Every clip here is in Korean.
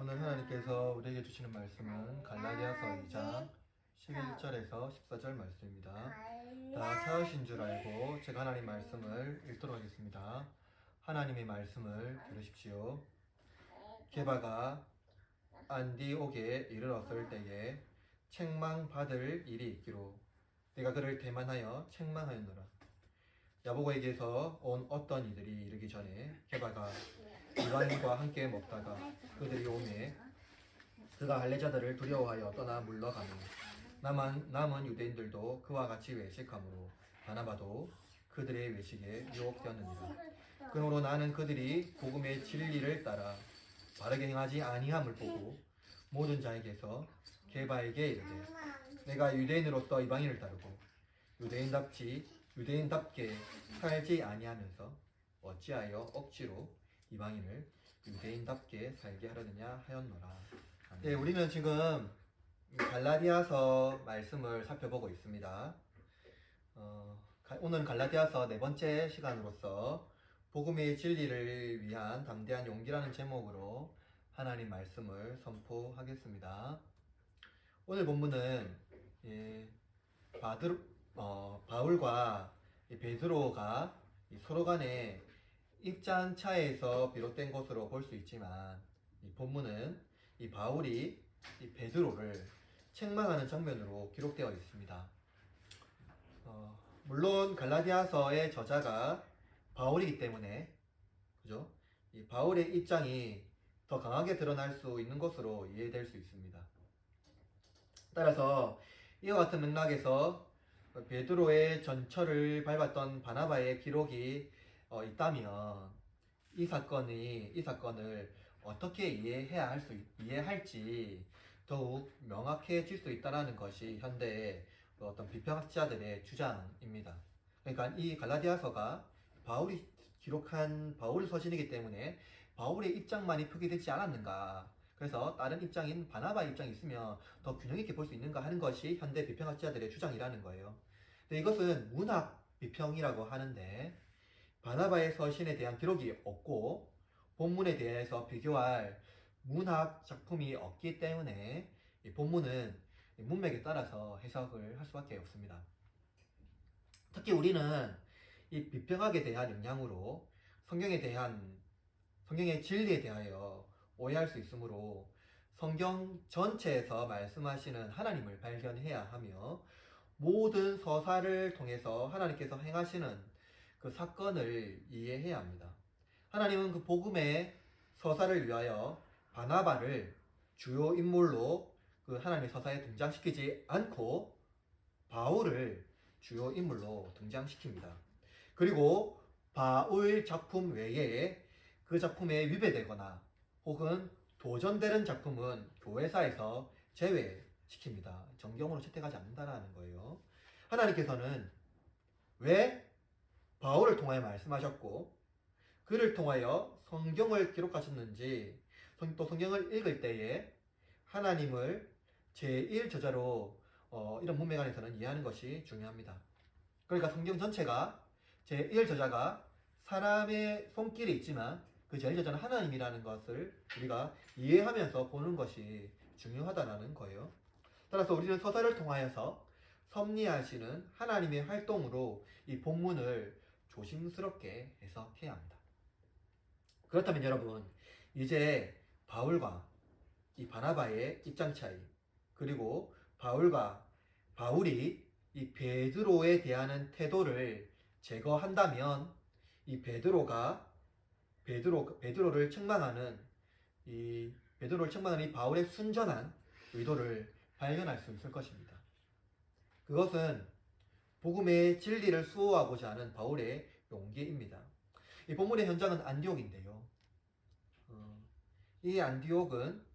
오늘 하나님께서 우리에게 주시는 말씀은 갈라디아서 2장 11절에서 14절 말씀입니다. 다 찾으신 줄 알고 제가 하나님 말씀을 읽도록 하겠습니다. 하나님의 말씀을 들으십시오. 게바가 안디옥에 이르렀을 때에 책망받을 일이 있기로 내가 그를 대만하여 책망하였노라. 야보고에게서 온 어떤 이들이 이르기 전에 게바가 이방인과 함께 먹다가 그들이 오매 그가 할례자들을 두려워하여 떠나 물러가며 남은 유대인들도 그와 같이 외식하므로 바나바도 그들의 외식에 유혹되었느니라. 그러므로 나는 그들이 복음의 진리를 따라 바르게 행하지 아니함을 보고 모든 자에게서 게바에게 이르되 내가 유대인으로서 이방인을 따르고 유대인답게 살지 아니하면서 어찌하여 억지로 이방인을 유대인답게 살게 하려느냐 하였노라. 네, 우리는 지금 갈라디아서 말씀을 살펴보고 있습니다. 오늘 갈라디아서 네 번째 시간으로서 복음의 진리를 위한 담대한 용기라는 제목으로 하나님 말씀을 선포하겠습니다. 오늘 본문은 바울과 베드로가 서로 간에 입장 차에서 비롯된 것으로 볼 수 있지만 이 본문은 이 바울이 이 베드로를 책망하는 장면으로 기록되어 있습니다. 물론 갈라디아서의 저자가 바울이기 때문에 그죠? 이 바울의 입장이 더 강하게 드러날 수 있는 것으로 이해될 수 있습니다. 따라서 이와 같은 맥락에서 베드로의 전철을 밟았던 바나바의 기록이 있다면 이 사건을 어떻게 이해할지 더욱 명확해질 수 있다는 것이 현대의 어떤 비평학자들의 주장입니다. 그러니까 이 갈라디아서가 바울이 기록한 바울 서신이기 때문에 바울의 입장만이 표기되지 않았는가, 그래서 다른 입장인 바나바의 입장이 있으면 더 균형 있게 볼 수 있는가 하는 것이 현대 비평학자들의 주장이라는 거예요. 근데 이것은 문학 비평이라고 하는데 바나바의 서신에 대한 기록이 없고 본문에 대해서 비교할 문학 작품이 없기 때문에 이 본문은 문맥에 따라서 해석을 할 수밖에 없습니다. 특히 우리는 이 비평학에 대한 영향으로 성경의 진리에 대하여 오해할 수 있으므로 성경 전체에서 말씀하시는 하나님을 발견해야 하며 모든 서사를 통해서 하나님께서 행하시는 그 사건을 이해해야 합니다. 하나님은 그 복음의 서사를 위하여 바나바를 주요 인물로 그 하나님의 서사에 등장시키지 않고 바울을 주요 인물로 등장시킵니다. 그리고 바울 작품 외에 그 작품에 위배되거나 혹은 도전되는 작품은 교회사에서 제외시킵니다. 정경으로 채택하지 않는다는 거예요. 하나님께서는 왜 바울을 통하여 말씀하셨고 그를 통하여 성경을 기록하셨는지, 또 성경을 읽을 때에 하나님을 제1저자로 이런 문맥 안에서는 이해하는 것이 중요합니다. 그러니까 성경 전체가 제1저자가 사람의 손길이 있지만 그 제1저자는 하나님이라는 것을 우리가 이해하면서 보는 것이 중요하다는 거예요. 따라서 우리는 서사를 통하여서 섭리하시는 하나님의 활동으로 이 본문을 조심스럽게 해석해야 합니다. 그렇다면 여러분, 이제 바울과 이 바나바의 입장 차이, 그리고 바울이 이 베드로에 대한 태도를 제거한다면 이 베드로를 책망하는 이 바울의 순전한 의도를 발견할 수 있을 것입니다. 그것은 복음의 진리를 수호하고자 하는 바울의 용기입니다. 이 본문의 현장은 안디옥인데요. 이 안디옥은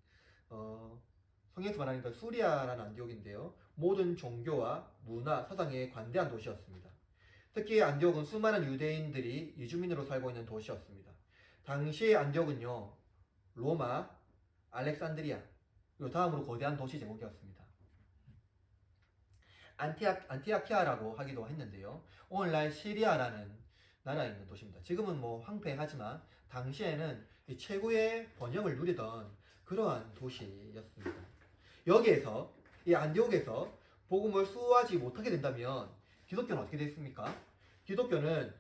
성경에서 말하니까 수리아라는 안디옥인데요. 모든 종교와 문화, 사상에 관대한 도시였습니다. 특히 안디옥은 수많은 유대인들이 이주민으로 살고 있는 도시였습니다. 당시의 안디옥은요, 로마, 알렉산드리아, 그리고 다음으로 거대한 도시 제국이었습니다. 안티아키아라고 하기도 했는데요. 오늘날 시리아라는 나라에 있는 도시입니다. 지금은 황폐하지만 당시에는 최고의 번영을 누리던 그러한 도시였습니다. 여기에서 이 안디옥에서 복음을 수호하지 못하게 된다면 기독교는 어떻게 됐습니까? 기독교는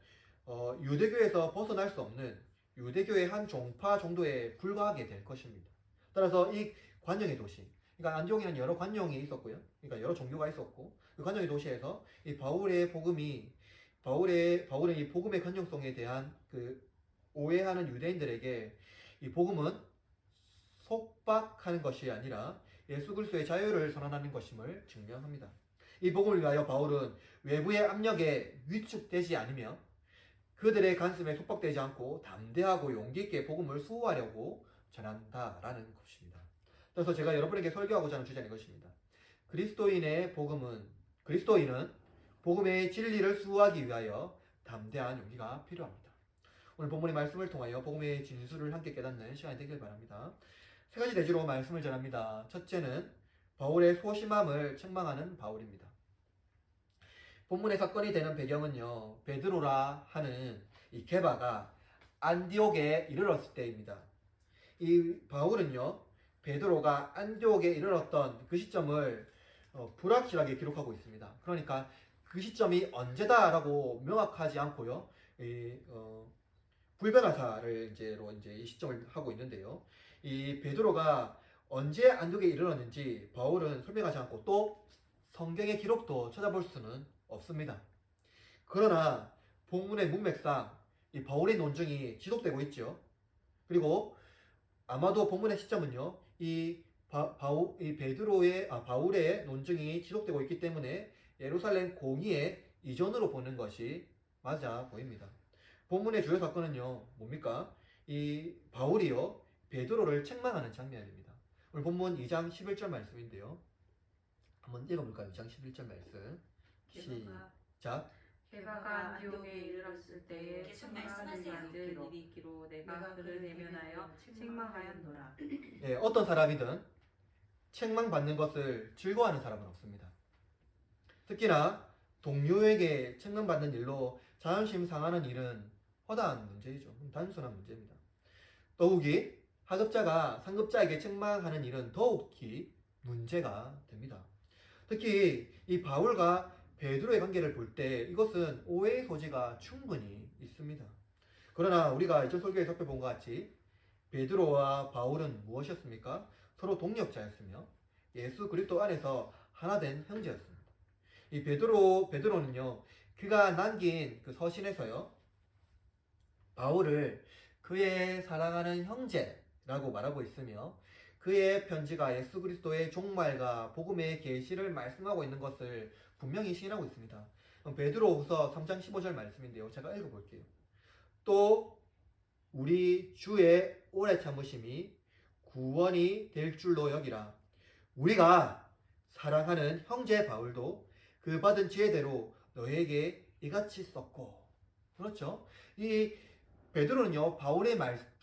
유대교에서 벗어날 수 없는 유대교의 한 종파 정도에 불과하게 될 것입니다. 따라서 이 관영의 도시, 그러니까 안디옥에는 여러 관영이 있었고요. 그러니까 여러 종교가 있었고 그 관영의 도시에서 이 바울의 복음이 바울은 이 복음의 관용성에 대한 그 오해하는 유대인들에게 이 복음은 속박하는 것이 아니라 예수 그리스도의 자유를 선언하는 것임을 증명합니다. 이 복음을 위하여 바울은 외부의 압력에 위축되지 않으며 그들의 가슴에 속박되지 않고 담대하고 용기 있게 복음을 수호하려고 전한다라는 것입니다. 그래서 제가 여러분에게 설교하고자 하는 주제는 이것입니다. 그리스도인은 복음의 진리를 수호하기 위하여 담대한 용기가 필요합니다. 오늘 본문의 말씀을 통하여 복음의 진수를 함께 깨닫는 시간이 되길 바랍니다. 세 가지 대지로 말씀을 전합니다. 첫째는 바울의 소심함을 책망하는 바울입니다. 본문의 사건이 되는 배경은요, 베드로라 하는 이 게바가 안디옥에 이르렀을 때입니다. 이 바울은요, 베드로가 안디옥에 이르렀던 그 시점을 불확실하게 기록하고 있습니다. 그러니까 그 시점이 언제다라고 명확하지 않고요, 불변화사를 이제 이 시점을 하고 있는데요. 이 베드로가 언제 안디옥에 이르렀는지 바울은 설명하지 않고 또 성경의 기록도 찾아볼 수는 없습니다. 그러나 본문의 문맥상 이 바울의 논증이 지속되고 있죠. 그리고 아마도 본문의 시점은요, 바울의 논증이 지속되고 있기 때문에 예루살렘 공의의 이전으로 보는 것이 맞아 보입니다. 본문의 주요 사건은요, 뭡니까? 이 바울이요, 베드로를 책망하는 장면입니다. 오늘 본문 2장 11절 말씀인데요. 한번 읽어볼까요? 2장 11절 말씀. 시작. 게바가 안디옥에 이르렀을 때에 계속 책망하는 말씀하세요. 자들 일이 있기로 내가 그를 대면하여 책망하였노라. 예, 어떤 사람이든 책망받는 것을 즐거워하는 사람은 없습니다. 특히나 동료에게 책망받는 일로 자존심 상하는 일은 허다한 문제이죠. 단순한 문제입니다. 더욱이 하급자가 상급자에게 책망하는 일은 더욱이 문제가 됩니다. 특히 이 바울과 베드로의 관계를 볼 때 이것은 오해의 소지가 충분히 있습니다. 그러나 우리가 이전 설교에 살펴본 것 같이 베드로와 바울은 무엇이었습니까? 서로 동력자였으며 예수 그리스도 안에서 하나 된 형제였습니다. 이 베드로는요, 그가 남긴 그 서신에서요, 바울을 그의 사랑하는 형제라고 말하고 있으며 그의 편지가 예수 그리스도의 종말과 복음의 계시를 말씀하고 있는 것을 분명히 시인하고 있습니다. 베드로후서 3장 15절 말씀인데요. 제가 읽어볼게요. 또 우리 주의 오래 참으심이 구원이 될 줄로 여기라. 우리가 사랑하는 형제 바울도 그 받은 지혜대로 너에게 이같이 썼고. 그렇죠? 이 베드로는요, 바울의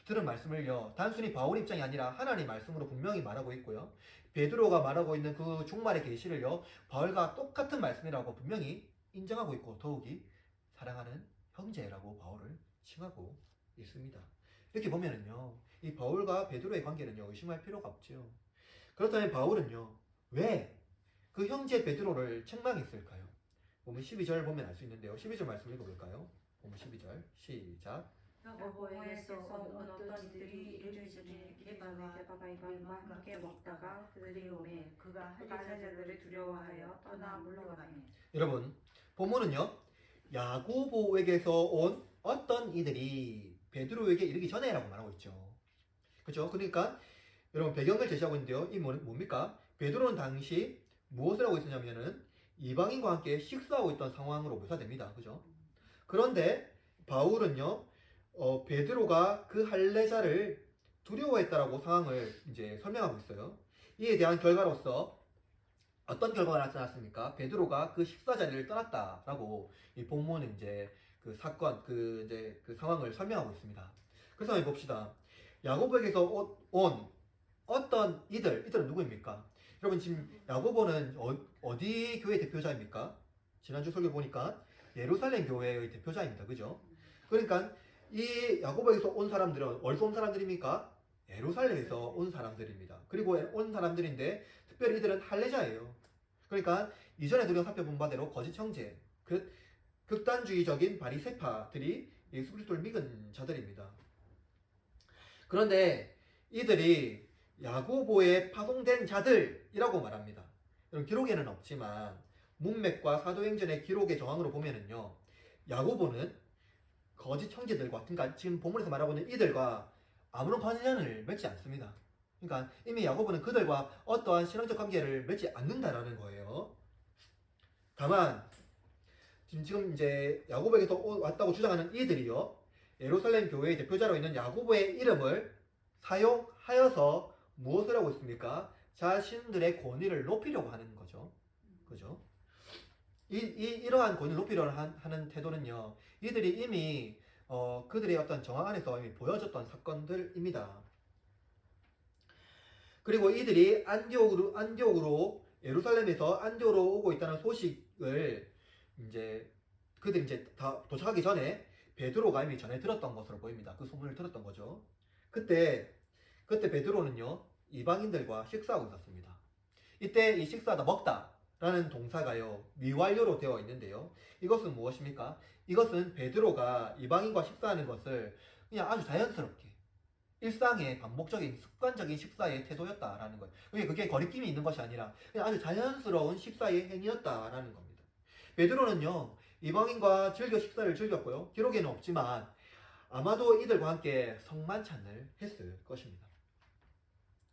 들은 말씀을요, 단순히 바울 입장이 아니라 하나님 말씀으로 분명히 말하고 있고요. 베드로가 말하고 있는 그 종말의 계시를요, 바울과 똑같은 말씀이라고 분명히 인정하고 있고, 더욱이 사랑하는 형제라고 바울을 칭하고 있습니다. 이렇게 보면은요, 이 바울과 베드로의 관계는요, 의심할 필요가 없죠. 그렇다면 바울은요, 왜 그 형제 베드로를 책망했을까요? 보면 12절 보면 알 수 있는데요. 12절 말씀 읽어볼까요? 보면 12절 시작. 야고보에서 온 어떤 이들이 이르시되 게바가 이방과 함께 먹다가 그들이 오매 그가 할례자들을 두려워하여 떠나 물러가매. 여러분, 본문은요, 야고보에게서 온 어떤 이들이 베드로에게 이르기 전에라고 말하고 있죠. 그렇죠? 그러니까 여러분, 배경을 제시하고 있는데요. 이 뭡니까? 베드로는 당시 무엇을 하고 있었냐면은 이방인과 함께 식사하고 있던 상황으로 묘사됩니다. 그죠? 그런데 바울은요, 베드로가 그 할례자를 두려워했다라고 상황을 이제 설명하고 있어요. 이에 대한 결과로서 어떤 결과가 나타났습니까? 베드로가 그 식사 자리를 떠났다라고 이 본문은 이제 그 사건, 그 상황을 설명하고 있습니다. 그래서 한번 봅시다. 야고보에게서 온 어떤 이들은 누구입니까? 여러분, 지금 야고보는 어디 교회 대표자입니까? 지난주 설교 보니까 예루살렘 교회의 대표자입니다. 그죠? 그러니까 이 야고보에게서 온 사람들은 어디서 온 사람들입니까? 예루살렘에서 온 사람들입니다. 그리고 온 사람들인데 특별히 이들은 할례자예요. 그러니까 이전에 우리가 살펴본 바대로 거짓 형제, 극단주의적인 바리새파들이 예수 그리스도를 믿은 자들입니다. 그런데 이들이 야고보에 파송된 자들이라고 말합니다. 여러분 기록에는 없지만 문맥과 사도행전의 기록의 정황으로 보면은요, 야고보는 거짓 형제들과, 그러니까 지금 본문에서 말하고 있는 이들과 아무런 관련을 맺지 않습니다. 그러니까 이미 야고보는 그들과 어떠한 신앙적 관계를 맺지 않는다라는 거예요. 다만 지금 이제 야고보에게서 왔다고 주장하는 이들이요, 예루살렘 교회의 대표자로 있는 야고보의 이름을 사용하여서 무엇을 하고 있습니까? 자신들의 권위를 높이려고 하는 거죠. 그죠? 이러한 권위를 높이려고 하는 태도는요, 이들이 이미 그들의 어떤 정황 안에서 이미 보여졌던 사건들입니다. 그리고 이들이 안디옥으로 예루살렘에서 안디옥으로 오고 있다는 소식을 이제 그들이 이제 다 도착하기 전에 베드로가 이미 전에 들었던 것으로 보입니다. 그 소문을 들었던 거죠. 그때 베드로는요, 이방인들과 식사하고 있었습니다. 이때 이 식사하다 먹다라는 동사가요, 미완료로 되어 있는데요. 이것은 무엇입니까? 이것은 베드로가 이방인과 식사하는 것을 그냥 아주 자연스럽게 일상의 반복적인 습관적인 식사의 태도였다라는 거예요. 그게 거리낌이 있는 것이 아니라 그냥 아주 자연스러운 식사의 행위였다라는 겁니다. 베드로는요, 이방인과 식사를 즐겼고요. 기록에는 없지만 아마도 이들과 함께 성만찬을 했을 것입니다.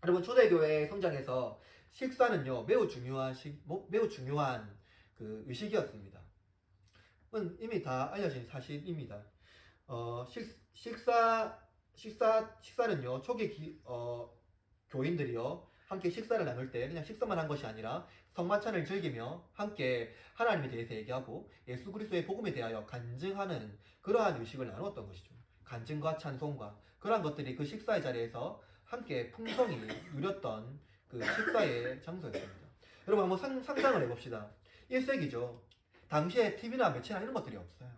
여러분, 초대교회 성장에서 식사는요, 매우 중요한 그 의식이었습니다. 이미 다 알려진 사실입니다. 식사는요, 초기 교인들이요, 함께 식사를 나눌 때 그냥 식사만 한 것이 아니라 성만찬을 즐기며 함께 하나님에 대해서 얘기하고 예수 그리스도의 복음에 대하여 간증하는 그러한 의식을 나누었던 것이죠. 간증과 찬송과 그러한 것들이 그 식사의 자리에서 함께 풍성히 누렸던 그 식사의 장소였습니다. 여러분, 한번 상상을 해봅시다. 1세기죠. 당시에 TV나 매체나 이런 것들이 없어요.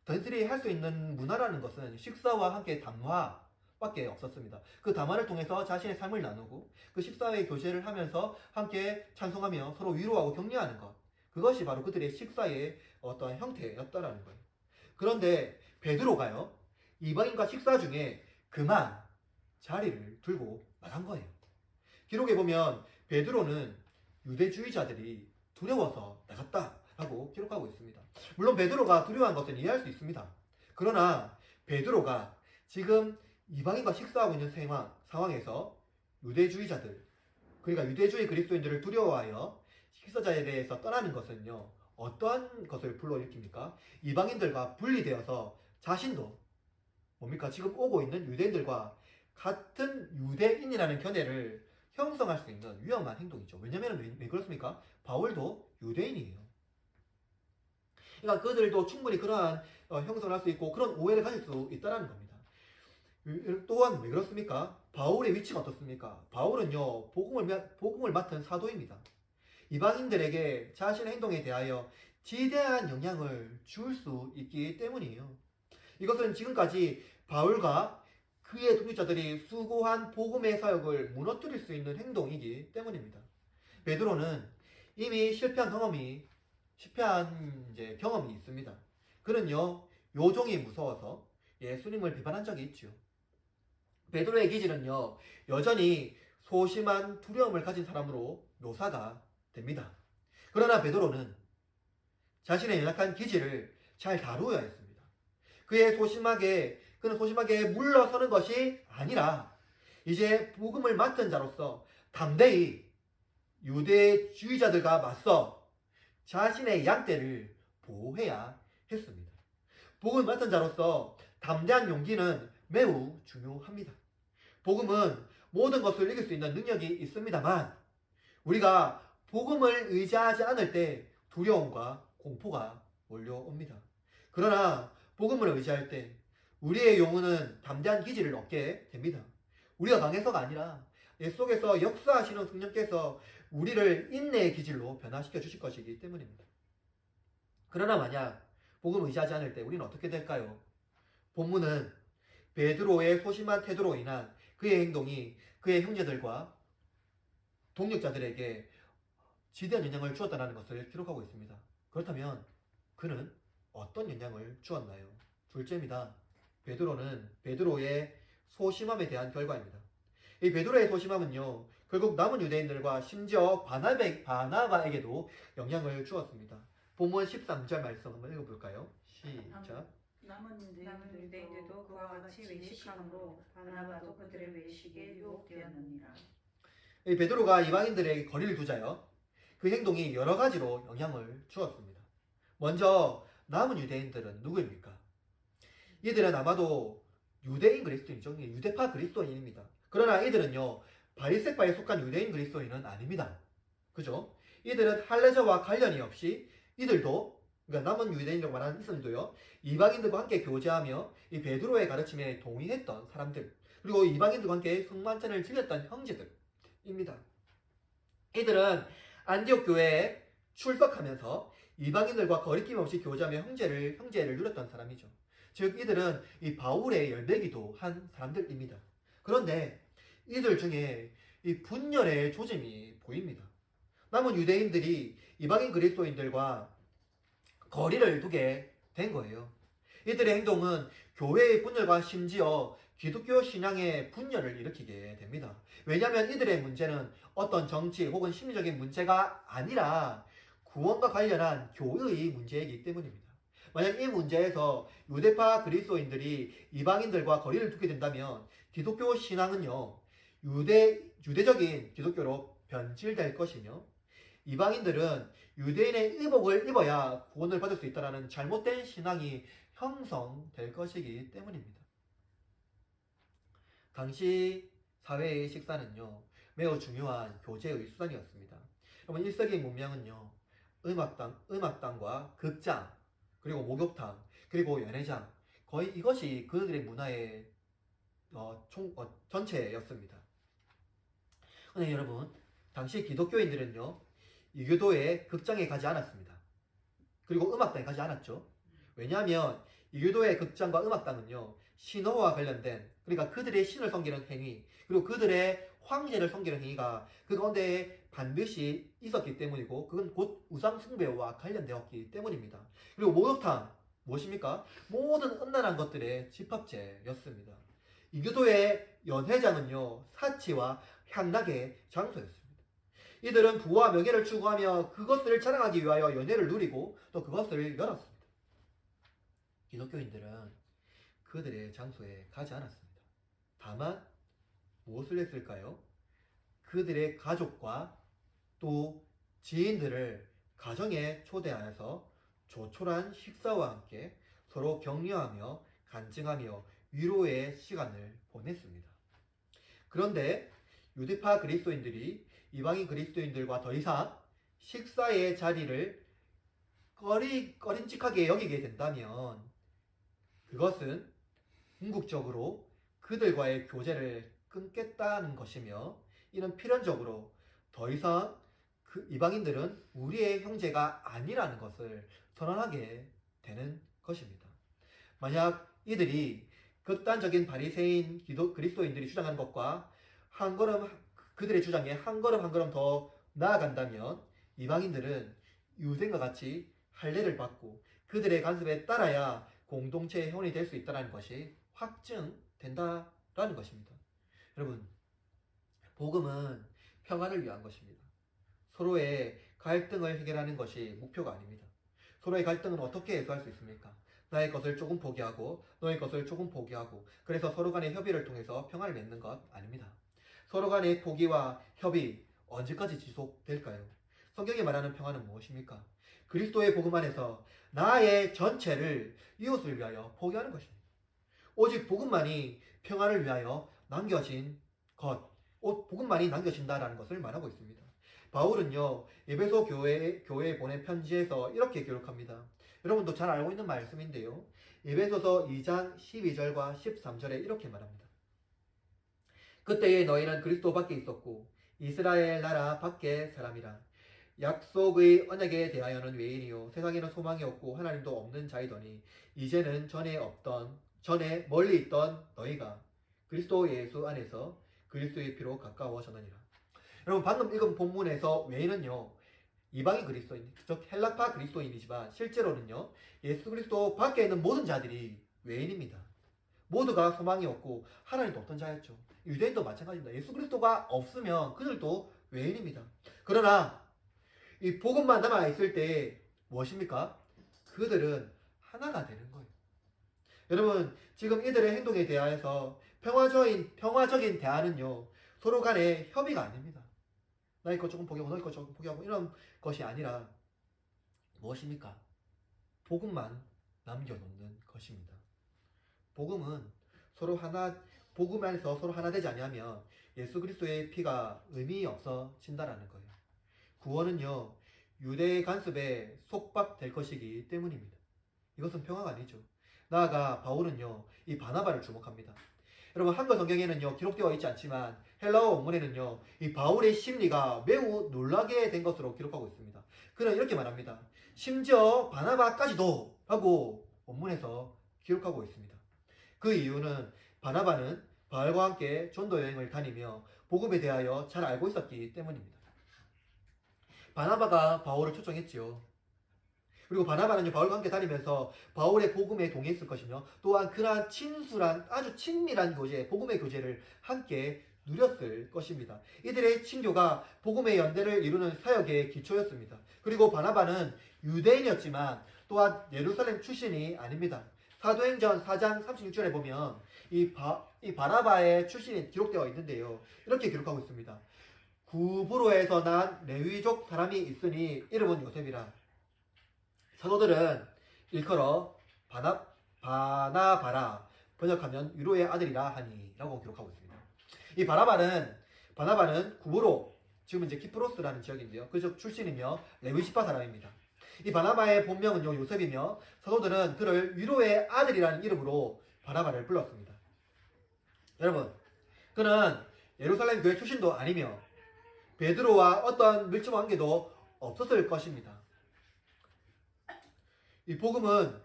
저희들이 할 수 있는 문화라는 것은 식사와 함께 담화밖에 없었습니다. 그 담화를 통해서 자신의 삶을 나누고 그 식사의 교제를 하면서 함께 찬송하며 서로 위로하고 격려하는 것, 그것이 바로 그들의 식사의 어떤 형태였다라는 거예요. 그런데 베드로가요, 이방인과 식사 중에 그만 자리를 들고 나간 거예요. 기록에 보면 베드로는 유대주의자들이 두려워서 나갔다라고 기록하고 있습니다. 물론 베드로가 두려워한 것은 이해할 수 있습니다. 그러나 베드로가 지금 이방인과 식사하고 있는 상황에서 유대주의자들, 그러니까 유대주의 그리스도인들을 두려워하여 식사 자리에서 떠나는 것은요, 어떠한 것을 불러일으킵니까? 이방인들과 분리되어서 자신도 뭡니까? 지금 오고 있는 유대인들과 같은 유대인이라는 견해를 형성할 수 있는 위험한 행동이죠. 왜냐하면 왜 그렇습니까? 바울도 유대인이에요. 그러니까 그들도 충분히 그러한 형성을 할 수 있고 그런 오해를 가질 수 있다는 겁니다. 또한 왜 그렇습니까? 바울의 위치가 어떻습니까? 바울은요, 복음을 맡은 사도입니다. 이방인들에게 자신의 행동에 대하여 지대한 영향을 줄 수 있기 때문이에요. 이것은 지금까지 바울과 그의 동역자들이 수고한 복음의 사역을 무너뜨릴 수 있는 행동이기 때문입니다. 베드로는 이미 실패한 경험이 있습니다. 그는요, 요종이 무서워서 예수님을 비판한 적이 있죠. 베드로의 기질은요, 여전히 소심한 두려움을 가진 사람으로 묘사가 됩니다. 그러나 베드로는 자신의 연약한 기질을 잘 다루어야 했습니다. 그는 소심하게 물러서는 것이 아니라 이제 복음을 맡은 자로서 담대히 유대주의자들과 맞서 자신의 양떼를 보호해야 했습니다. 복음을 맡은 자로서 담대한 용기는 매우 중요합니다. 복음은 모든 것을 이길 수 있는 능력이 있습니다만 우리가 복음을 의지하지 않을 때 두려움과 공포가 몰려옵니다. 그러나 복음을 의지할 때 우리의 영혼은 담대한 기질을 얻게 됩니다. 우리가 강해서가 아니라 내 속에서 역사하시는 성령께서 우리를 인내의 기질로 변화시켜 주실 것이기 때문입니다. 그러나 만약 복음을 의지하지 않을 때 우리는 어떻게 될까요? 본문은 베드로의 소심한 태도로 인한 그의 행동이 그의 형제들과 동력자들에게 지대한 영향을 주었다는 것을 기록하고 있습니다. 그렇다면 그는 어떤 영향을 주었나요? 둘째입니다. 베드로의 소심함에 대한 결과입니다. 이 베드로의 소심함은요, 결국 남은 유대인들과 심지어 바나바에게도 영향을 주었습니다. 본문 13절 말씀 한번 읽어볼까요? 시작. 남은 유대인들도 그와 같이 외식함으로 바나바도 그들의 외식에 유혹되었느니라. 이 베드로가 이방인들에게 거리를 두자요, 그 행동이 여러 가지로 영향을 주었습니다. 먼저 남은 유대인들은 누구입니까? 이들은 아마도 유대인 그리스도인이죠. 유대파 그리스도인입니다. 그러나 이들은요, 바리새파에 속한 유대인 그리스도인은 아닙니다. 그죠? 이들은 할례자와 관련이 없이 이들도, 그러니까 남은 유대인이라고 말하는 이들도요, 이방인들과 함께 교제하며 이 베드로의 가르침에 동의했던 사람들, 그리고 이방인들과 함께 성만찬을 지냈던 형제들입니다. 이들은 안디옥 교회에 출석하면서 이방인들과 거리낌 없이 교제하며 형제를 누렸던 사람이죠. 즉 이들은 이 바울의 열배기도 한 사람들입니다. 그런데 이들 중에 이 분열의 조짐이 보입니다. 남은 유대인들이 이방인 그리스도인들과 거리를 두게 된 거예요. 이들의 행동은 교회의 분열과 심지어 기독교 신앙의 분열을 일으키게 됩니다. 왜냐하면 이들의 문제는 어떤 정치 혹은 심리적인 문제가 아니라 구원과 관련한 교의의 문제이기 때문입니다. 만약 이 문제에서 유대파 그리스도인들이 이방인들과 거리를 두게 된다면 기독교 신앙은요, 유대적인 기독교로 변질될 것이며 이방인들은 유대인의 의복을 입어야 구원을 받을 수 있다는 잘못된 신앙이 형성될 것이기 때문입니다. 당시 사회의 식사는요, 매우 중요한 교제의 수단이었습니다. 여러분 1세기 문명은요, 음악당과 극장, 그리고 목욕탕, 그리고 연회장, 거의 이것이 그들의 문화의 전체였습니다. 그런데 여러분, 당시 기독교인들은요, 이교도의 극장에 가지 않았습니다. 그리고 음악당에 가지 않았죠. 왜냐하면 이교도의 극장과 음악당은요, 신화와 관련된, 그러니까 그들의 신을 섬기는 행위, 그리고 그들의 황제를 섬기는 행위가 그 가운데 반드시 있었기 때문이고, 그건 곧 우상숭배와 관련되었기 때문입니다. 그리고 목욕탕, 무엇입니까? 모든 음란한 것들의 집합체였습니다. 이교도의 연회장은요, 사치와 향락의 장소였습니다. 이들은 부와 명예를 추구하며 그것을 자랑하기 위하여 연회를 누리고 또 그것을 열었습니다. 기독교인들은 그들의 장소에 가지 않았습니다. 다만 무엇을 했을까요? 그들의 가족과 또 지인들을 가정에 초대하여서 조촐한 식사와 함께 서로 격려하며 간증하며 위로의 시간을 보냈습니다. 그런데 유대파 그리스도인들이 이방인 그리스도인들과 더 이상 식사의 자리를 꺼림칙하게 여기게 된다면 그것은 궁극적으로 그들과의 교제를 끊겠다는 것이며, 이는 필연적으로 더 이상 그 이방인들은 우리의 형제가 아니라는 것을 선언하게 되는 것입니다. 만약 이들이 극단적인 바리새인 그리스도인들이 주장하는 것과 그들의 주장에 한 걸음 더 나아간다면 이방인들은 유대인과 같이 할례를 받고 그들의 간섭에 따라야 공동체의 회원이 될 수 있다는 것이 확증된다라는 것입니다. 여러분, 복음은 평안을 위한 것입니다. 서로의 갈등을 해결하는 것이 목표가 아닙니다. 서로의 갈등은 어떻게 해소할 수 있습니까? 나의 것을 조금 포기하고 너의 것을 조금 포기하고, 그래서 서로 간의 협의를 통해서 평안을 맺는 것 아닙니다. 서로 간의 포기와 협의 언제까지 지속될까요? 성경이 말하는 평안은 무엇입니까? 그리스도의 복음 안에서 나의 전체를 이웃을 위하여 포기하는 것입니다. 오직 복음만이 평안을 위하여 남겨진 것, 복음만이 남겨진다라는 것을 말하고 있습니다. 바울은요, 에베소 교회에 보낸 편지에서 이렇게 기록합니다. 여러분도 잘 알고 있는 말씀인데요, 에베소서 2장 12절과 13절에 이렇게 말합니다. 그때에 너희는 그리스도 밖에 있었고 이스라엘 나라 밖의 사람이라. 약속의 언약에 대하여는 외인이요 세상에는 소망이 없고 하나님도 없는 자이더니 이제는 전에 멀리 있던 너희가 그리스도 예수 안에서 그리스도의 피로 가까워졌느니라. 여러분 방금 읽은 본문에서 외인은요 이방인 그리스도인, 즉 헬라파 그리스도인이지만 실제로는요 예수 그리스도 밖에 있는 모든 자들이 외인입니다. 모두가 소망이 없고 하나님도 없던 자였죠. 유대인도 마찬가지입니다. 예수 그리스도가 없으면 그들도 외인입니다. 그러나 이 복음만 남아 있을 때 무엇입니까? 그들은 하나가 되는 거예요. 여러분 지금 이들의 행동에 대하여서 평화적인 대화는요 서로 간의 협의가 아닙니다. 나의 것 조금 포기하고 너의 것 조금 포기하고 이런 것이 아니라 무엇입니까? 복음만 남겨놓는 것입니다. 복음은 서로 하나, 복음 안에서 서로 하나 되지 아니하면 예수 그리스도의 피가 의미 없어진다라는 거예요. 구원은요 유대의 간섭에 속박될 것이기 때문입니다. 이것은 평화가 아니죠. 나아가 바울은요 이 바나바를 주목합니다. 여러분 한글 성경에는요 기록되어 있지 않지만 헬라어 원문에는요 이 바울의 심리가 매우 놀라게 된 것으로 기록하고 있습니다. 그는 이렇게 말합니다. 심지어 바나바까지도 라고 원문에서 기록하고 있습니다. 그 이유는 바나바는 바울과 함께 전도 여행을 다니며 복음에 대하여 잘 알고 있었기 때문입니다. 바나바가 바울을 초청했지요. 그리고 바나바는 바울과 함께 다니면서 바울의 복음에 동의했을 것이며 또한 그러한 친술한 아주 친밀한 교제, 복음의 교제를 함께 누렸을 것입니다. 이들의 친교가 복음의 연대를 이루는 사역의 기초였습니다. 그리고 바나바는 유대인이었지만 또한 예루살렘 출신이 아닙니다. 사도행전 4장 36절에 보면 이 바나바의 출신이 기록되어 있는데요. 이렇게 기록하고 있습니다. 구브로에서 난 레위족 사람이 있으니 이름은 요셉이라. 사도들은 일컬어 바나바라 번역하면 위로의 아들이라 하니 라고 기록하고 있습니다. 이 바나바는 구브로 지금 이제 키프로스라는 지역인데요. 그 지역 출신이며 레위시파 사람입니다. 이 바나바의 본명은요 요셉이며 사도들은 그를 위로의 아들이라는 이름으로 바나바를 불렀습니다. 여러분 그는 예루살렘 교회 출신도 아니며 베드로와 어떤 밀접 관계도 없었을 것입니다. 이 복음은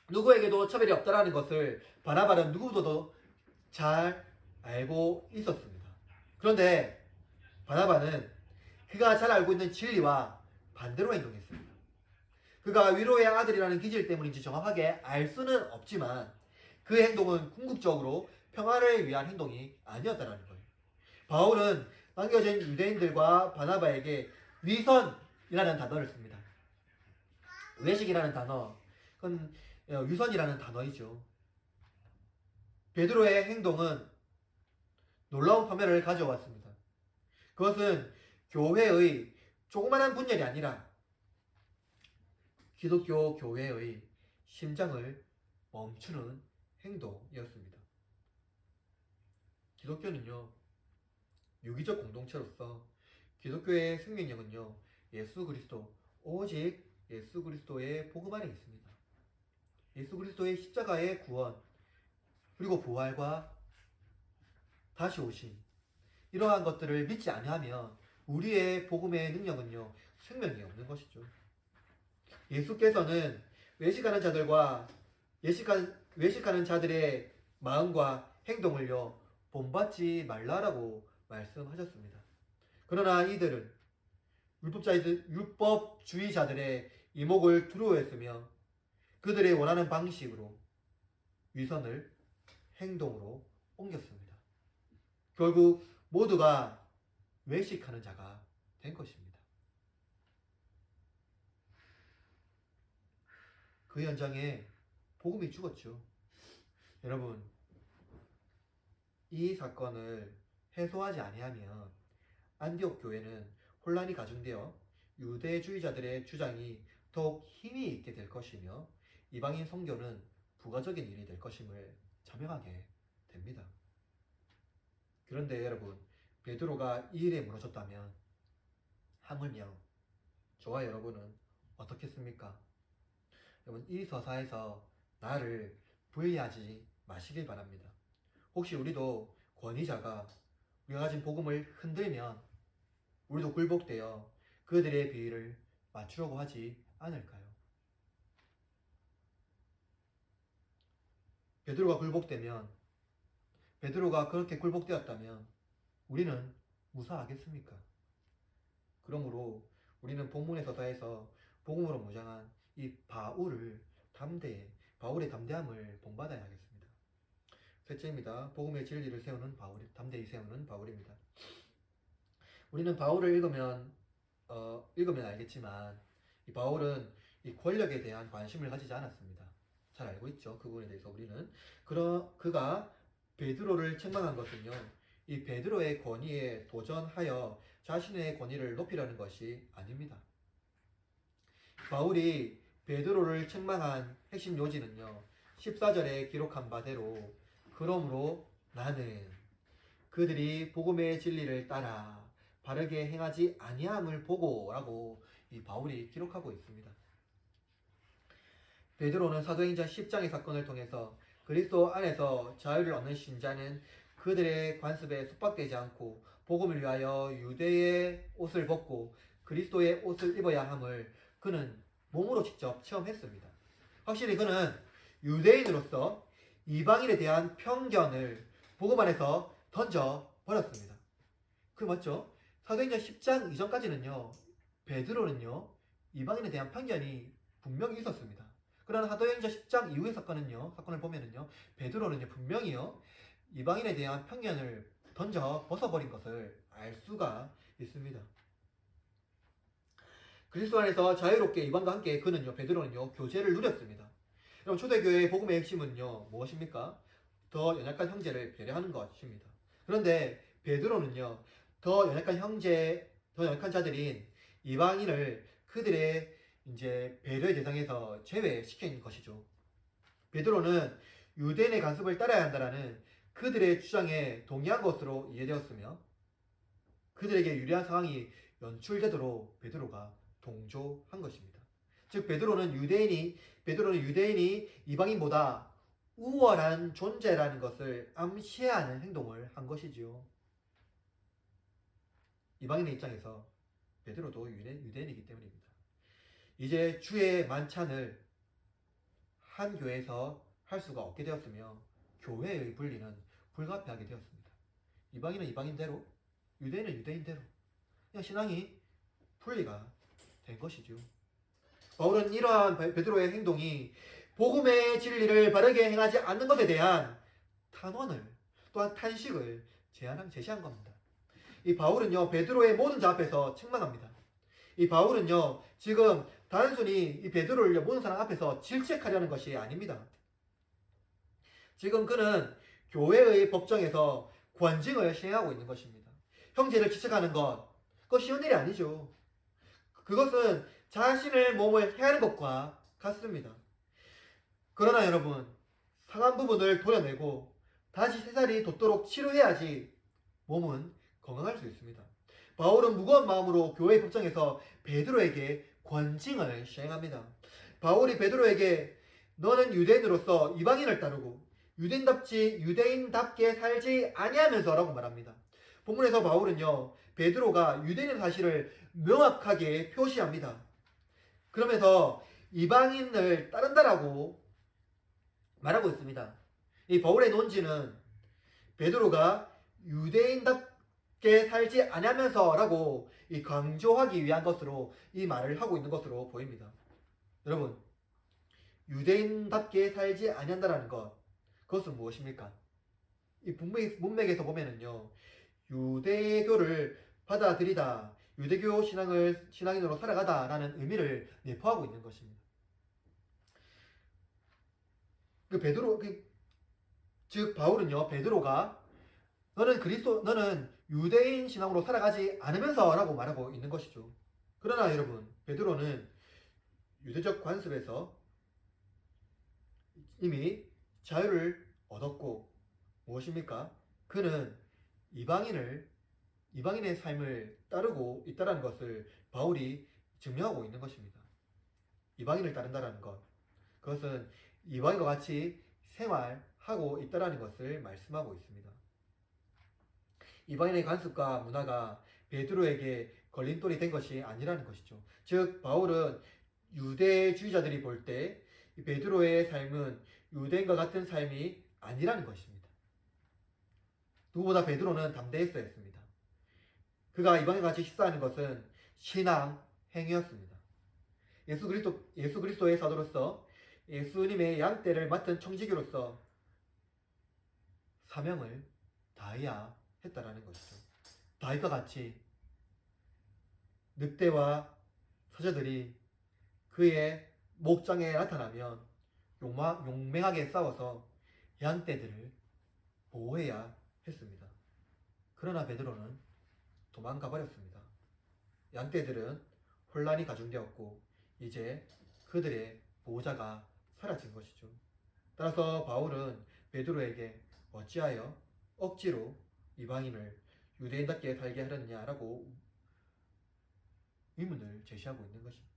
누구에게도 차별이 없다라는 것을 바나바는 누구보다도 잘 알고 있었습니다. 그런데 바나바는 그가 잘 알고 있는 진리와 반대로 행동했습니다. 그가 위로의 아들이라는 기질 때문인지 정확하게 알 수는 없지만 그의 행동은 궁극적으로 평화를 위한 행동이 아니었다는 거예요. 바울은 남겨진 유대인들과 바나바에게 위선이라는 단어를 씁니다. 외식이라는 단어, 그건 위선이라는 단어이죠. 베드로의 행동은 놀라운 파멸을 가져왔습니다. 그것은 교회의 조그만한 분열이 아니라 기독교 교회의 심장을 멈추는 행동이었습니다. 기독교는요, 유기적 공동체로서 기독교의 생명력은요, 예수 그리스도, 오직 예수 그리스도의 복음 안에 있습니다. 예수 그리스도의 십자가의 구원, 그리고 부활과 다시 오심, 이러한 것들을 믿지 아니하면 우리의 복음의 능력은요, 생명이 없는 것이죠. 예수께서는 외식하는 자들의 마음과 행동을요, 본받지 말라라고 말씀하셨습니다. 그러나 이들은 율법주의자들의 이목을 두려워했으며 그들의 원하는 방식으로 위선을 행동으로 옮겼습니다. 결국 모두가 외식하는 자가 된 것입니다. 그 현장에 복음이 죽었죠. 여러분, 이 사건을 해소하지 아니하면 안디옥 교회는 혼란이 가중되어 유대주의자들의 주장이 더욱 힘이 있게 될 것이며 이방인 선교는 부가적인 일이 될 것임을 자명하게 됩니다. 그런데 여러분, 베드로가 이 일에 무너졌다면 하물며 저와 여러분은 어떻겠습니까? 여러분, 이 서사에서 나를 부인하지 마시길 바랍니다. 혹시 우리도 권위자가 우리가 가진 복음을 흔들면 우리도 굴복되어 그들의 비위를 맞추려고 하지 않을까요? 베드로가 굴복되면 베드로가 그렇게 굴복되었다면 우리는 무사하겠습니까? 그러므로 우리는 본문의 서사에서 복음으로 무장한 이 바울의 담대함을 본받아야 하겠습니다. 셋째입니다. 복음의 진리를 세우는 담대히 세우는 바울입니다. 우리는 바울을 읽으면 알겠지만 이 바울은 이 권력에 대한 관심을 가지지 않았습니다. 잘 알고 있죠. 그 부분에 대해서 우리는. 그가 베드로를 책망한 것은요. 이 베드로의 권위에 도전하여 자신의 권위를 높이려는 것이 아닙니다. 바울이 베드로를 책망한 핵심 요지는요. 14절에 기록한 바대로 그러므로 나는 그들이 복음의 진리를 따라 바르게 행하지 아니함을 보고 라고 이 바울이 기록하고 있습니다. 베드로는 사도행전 10장의 사건을 통해서 그리스도 안에서 자유를 얻는 신자는 그들의 관습에 속박되지 않고 복음을 위하여 유대의 옷을 벗고 그리스도의 옷을 입어야 함을 그는 몸으로 직접 체험했습니다. 확실히 그는 유대인으로서 이방인에 대한 편견을 복음 안에서 던져버렸습니다. 그 맞죠? 사도행전 10장 이전까지는요. 베드로는요. 이방인에 대한 편견이 분명히 있었습니다. 그러나 사도행전 10장 이후의 사건을 보면은요. 베드로는요. 분명히요. 이방인에 대한 편견을 던져 벗어버린 것을 알 수가 있습니다. 그리스도 안에서 자유롭게 이방과 함께 베드로는요. 교제를 누렸습니다. 여러분 초대교회의 복음의 핵심은요. 무엇입니까? 더 연약한 형제를 배려하는 것입니다. 그런데 베드로는요. 더 연약한 자들인 이방인을 그들의 배려의 대상에서 제외시킨 것이죠. 베드로는 유대인의 관습을 따라야 한다라는 그들의 주장에 동의한 것으로 이해되었으며 그들에게 유리한 상황이 연출되도록 베드로가 동조한 것입니다. 즉 베드로는 유대인이 이방인보다 우월한 존재라는 것을 암시하는 행동을 한 것이지요. 이방인의 입장에서 베드로도 유대인이기 때문입니다. 이제 주의 만찬을 한 교회에서 할 수가 없게 되었으며 교회의 분리는 불가피하게 되었습니다. 이방인은 이방인대로, 유대인은 유대인대로 그냥 신앙이 분리가 된 것이죠. 바울은 이러한 베드로의 행동이 복음의 진리를 바르게 행하지 않는 것에 대한 탄원을 또한 탄식을 제시한 겁니다. 이 바울은요 베드로의 모든 자 앞에서 책망합니다. 이 바울은요 지금 단순히 이 베드로를 모든 사람 앞에서 질책하려는 것이 아닙니다. 지금 그는 교회의 법정에서 권징을 시행하고 있는 것입니다. 형제를 질책하는 그거 쉬운 일이 아니죠. 그것은 자신의 몸을 해하는 것과 같습니다. 그러나 여러분 상한 부분을 도려내고 다시 새살이 돋도록 치료해야지 몸은 건강할 수 있습니다. 바울은 무거운 마음으로 교회의 법정에서 베드로에게 권징을 시행합니다. 바울이 베드로에게 너는 유대인으로서 이방인을 따르고 유대인답게 살지 아니하면서 라고 말합니다. 본문에서 바울은요 베드로가 유대인의 사실을 명확하게 표시합니다. 그러면서 이방인을 따른다라고 말하고 있습니다. 이 바울의 논지는 베드로가 유대인답게 살지 않으면서 라고 강조하기 위한 것으로 이 말을 하고 있는 것으로 보입니다. 여러분 유대인답게 살지 아니한다라는 그것은 무엇입니까? 이 문맥에서 보면은요 유대교를 받아들이다, 유대교 신앙인으로 살아가다라는 의미를 내포하고 있는 것입니다. 즉 바울은요 베드로가 너는 유대인 신앙으로 살아가지 않으면서라고 말하고 있는 것이죠. 그러나 여러분 베드로는 유대적 관습에서 이미 자유를 얻었고 무엇입니까? 그는 이방인의 삶을 따르고 있다는 것을 바울이 증명하고 있는 것입니다. 이방인을 따른다는 그것은 이방인과 같이 생활하고 있다는 것을 말씀하고 있습니다. 이방인의 관습과 문화가 베드로에게 걸림돌이 된 것이 아니라는 것이죠. 즉 바울은 유대주의자들이 볼 때 베드로의 삶은 유대인과 같은 삶이 아니라는 것입니다. 누구보다 베드로는 담대했어야 했습니다. 그가 이방인과 같이 식사하는 것은 신앙 행위였습니다. 예수 그리스도의 사도로서 예수님의 양떼를 맡은 청지기로서 사명을 다해야 했다라는 것이죠. 다윗과 같이 늑대와 사자들이 그의 목장에 나타나면 용맹하게 싸워서 양떼들을 보호해야 했습니다. 그러나 베드로는 도망가 버렸습니다. 양떼들은 혼란이 가중되었고 이제 그들의 보호자가 사라진 것이죠. 따라서 바울은 베드로에게 어찌하여 억지로 이방인을 유대인답게 살게 하려느냐라고 의문을 제시하고 있는 것입니다.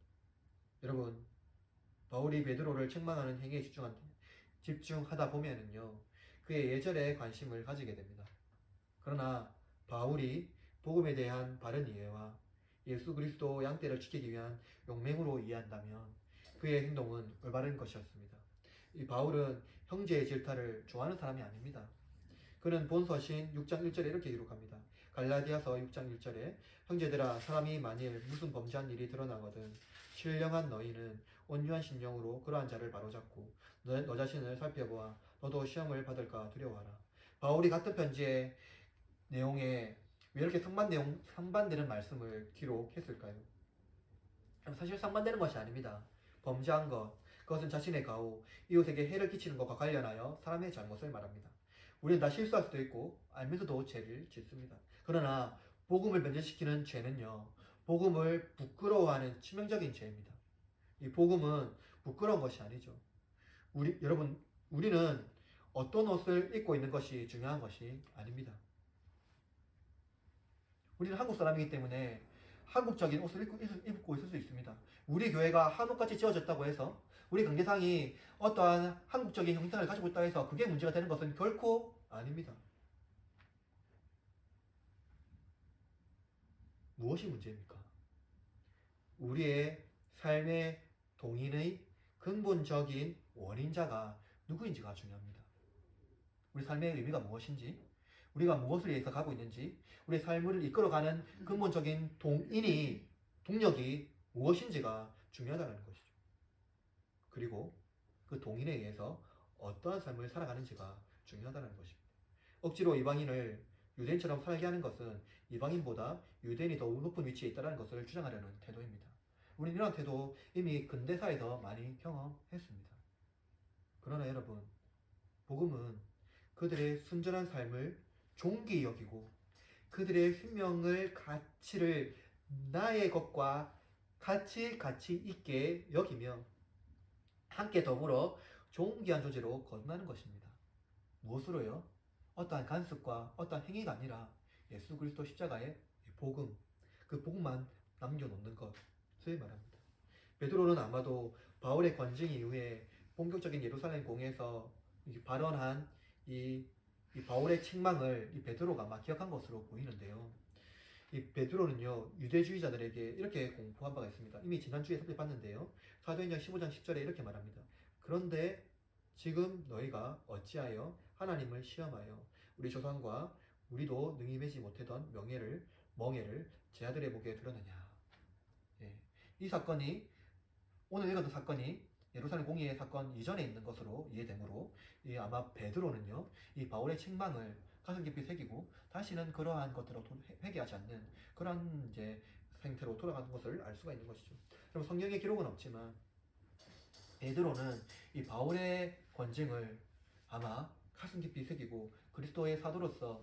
여러분, 바울이 베드로를 책망하는 행위에 집중하다 보면은요, 그의 예절에 관심을 가지게 됩니다. 그러나 바울이 복음에 대한 바른 이해와 예수 그리스도 양떼를 지키기 위한 용맹으로 이해한다면 그의 행동은 올바른 것이었습니다. 이 바울은 형제의 질타를 좋아하는 사람이 아닙니다. 그는 본서신 6장 1절에 이렇게 기록합니다. 갈라디아서 6장 1절에 형제들아 사람이 만일 무슨 범죄한 일이 드러나거든 신령한 너희는 온유한 심령으로 그러한 자를 바로잡고 너 자신을 살펴보아 너도 시험을 받을까 두려워하라. 바울이 같은 편지의 내용에 왜 이렇게 상반되는 말씀을 기록했을까요? 사실 상반되는 것이 아닙니다. 범죄한 것, 그것은 자신의 가오, 이웃에게 해를 끼치는 것과 관련하여 사람의 잘못을 말합니다. 우리는 다 실수할 수도 있고 알면서도 죄를 짓습니다. 그러나 복음을 변절시키는 죄는요, 복음을 부끄러워하는 치명적인 죄입니다. 이 복음은 부끄러운 것이 아니죠. 여러분, 우리는 어떤 옷을 입고 있는 것이 중요한 것이 아닙니다. 우리는 한국 사람이기 때문에 한국적인 옷을 입고 있을 수 있습니다. 우리 교회가 한옥같이 지어졌다고 해서 우리 관계상이 어떠한 한국적인 형상을 가지고 있다고 해서 그게 문제가 되는 것은 결코 아닙니다. 무엇이 문제입니까? 우리의 삶의 동인의 근본적인 원인자가 누구인지가 중요합니다. 우리 삶의 의미가 무엇인지, 우리가 무엇을 위해서 가고 있는지, 우리 삶을 이끌어가는 근본적인 동력이 무엇인지가 중요하다는 것이죠. 그리고 그 동인에 의해서 어떠한 삶을 살아가는지가 중요하다는 것입니다. 억지로 이방인을 유대인처럼 살게 하는 것은 이방인보다 유대인이 더 높은 위치에 있다는 것을 주장하려는 태도입니다. 우리는 이런 태도 이미 근대사에서 많이 경험했습니다. 그러나 여러분, 복음은 그들의 순전한 삶을 존귀 여기고 그들의 생명을 가치를 나의 것과 같이 있게 여기며 함께 더불어 존귀한 존재로 거듭나는 것입니다. 무엇으로요? 어떠한 간습과 어떠한 행위가 아니라 예수 그리스도 십자가의 복음, 그 복음만 남겨놓는 것을 말합니다. 베드로는 아마도 바울의 권징 이후에 본격적인 예루살렘 공회에서 발언한 이 바울의 책망을 이 베드로가 아마 기억한 것으로 보이는데요. 이 베드로는요, 유대주의자들에게 이렇게 공포한 바가 있습니다. 이미 지난주에 살펴봤는데요. 사도행전 15장 10절에 이렇게 말합니다. 그런데 지금 너희가 어찌하여 하나님을 시험하여 우리 조상과 우리도 능히 매지 못하던 멍에를 제 아들의 목에 두렸느냐. 예. 이 사건이, 오늘 읽었던 사건이 예루살렘 공의의 사건 이전에 있는 것으로 이해되므로 아마 베드로는요, 이 바울의 책망을 가슴 깊이 새기고 다시는 그러한 것들로 회개하지 않는 그런 이제 행태로 돌아가는 것을 알 수가 있는 것이죠. 그럼 성경에 기록은 없지만 베드로는 이 바울의 권징을 아마 가슴 깊이 새기고 그리스도의 사도로서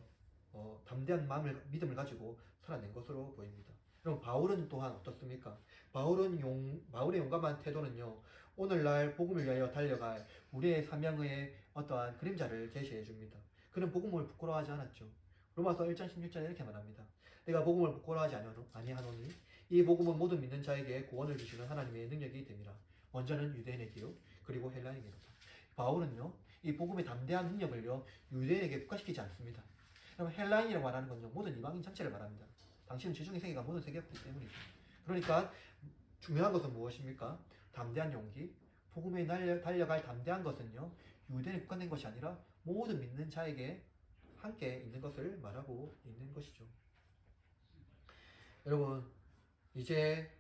담대한 믿음을 가지고 살아낸 것으로 보입니다. 그럼 바울은 또한 어떻습니까? 바울의 용감한 태도는요, 오늘날 복음을 위하여 달려갈 우리의 사명의 어떠한 그림자를 제시해 줍니다. 그는 복음을 부끄러워하지 않았죠. 로마서 1장 16절에 이렇게 말합니다. 내가 복음을 부끄러워하지 아니하노니 이 복음은 모든 믿는 자에게 구원을 주시는 하나님의 능력이 됩니다. 먼저는 유대인에게요, 그리고 헬라인에게로다. 바울은요, 이 복음의 담대한 능력을요, 유대인에게 국가시키지 않습니다. 그럼 헬라인이라고 말하는 건요, 모든 이방인 전체를 말합니다. 당신은 지중해 세계가 모든 세계였기 때문이죠. 그러니까 중요한 것은 무엇입니까? 담대한 용기. 복음에 달려갈 담대한 것은요, 유대인에 국한된 것이 아니라 모든 믿는 자에게 함께 있는 것을 말하고 있는 것이죠. 여러분, 이제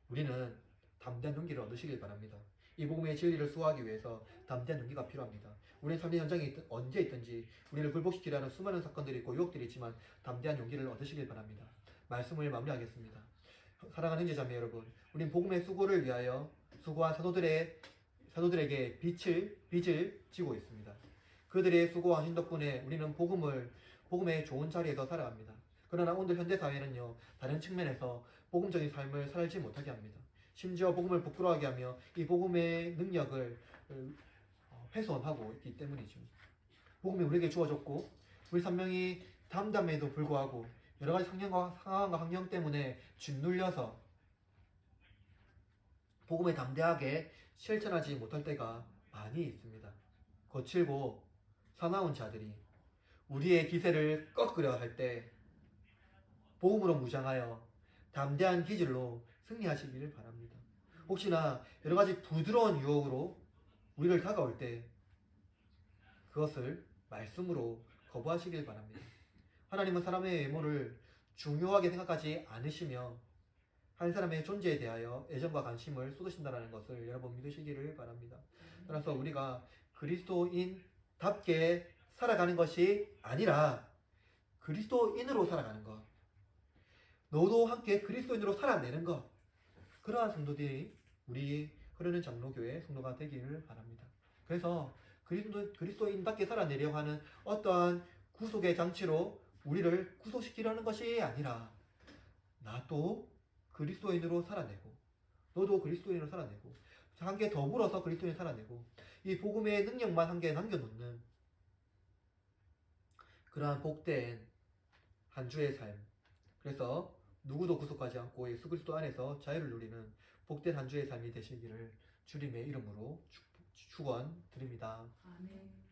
우리는 담대한 용기를 얻으시길 바랍니다. 이 복음의 진리를 수호하기 위해서 담대한 용기가 필요합니다. 우리는 삶의 현장에 언제 있든지 우리를 굴복시키려 하는 수많은 사건들이 있고 유혹들이 있지만 담대한 용기를 얻으시길 바랍니다. 말씀을 마무리하겠습니다. 사랑하는 형제자매 여러분, 우린 복음의 수고를 위하여 수고한 사도들에게 빚을 지고 있습니다. 그들의 수고와 힘 덕분에 우리는 복음의 좋은 자리에서 살아갑니다. 그러나 오늘 현대사회는요, 다른 측면에서 복음적인 삶을 살지 못하게 합니다. 심지어 복음을 부끄러워하게 하며 이 복음의 능력을 훼손하고 있기 때문이죠. 복음이 우리에게 주어졌고 우리 산명이 담담에도 불구하고 여러 가지 상황과 환경 때문에 짓눌려서 복음을 담대하게 실천하지 못할 때가 많이 있습니다. 거칠고 사나운 자들이 우리의 기세를 꺾으려 할 때 복음으로 무장하여 담대한 기질로 승리하시기를 바랍니다. 혹시나 여러 가지 부드러운 유혹으로 우리를 다가올 때 그것을 말씀으로 거부하시길 바랍니다. 하나님은 사람의 외모를 중요하게 생각하지 않으시며 한 사람의 존재에 대하여 애정과 관심을 쏟으신다는 것을 여러분 믿으시기를 바랍니다. 따라서 우리가 그리스도인답게 살아가는 것이 아니라 그리스도인으로 살아가는 것, 너도 함께 그리스도인으로 살아내는 것, 그러한 성도들이 우리 흐르는 장로교회 성도가 되기를 바랍니다. 그래서 그리스도인답게 살아내려고 하는 어떠한 구속의 장치로 우리를 구속시키려는 것이 아니라 나도 그리스도인으로 살아내고 너도 그리스도인으로 살아내고 함께 더불어서 그리스도인 살아내고 이 복음의 능력만 함께 남겨놓는 그러한 복된 한 주의 삶, 그래서 누구도 구속하지 않고 예수 그리스도 안에서 자유를 누리는 복된 한 주의 삶이 되시기를 주님의 이름으로 축원드립니다. 아멘.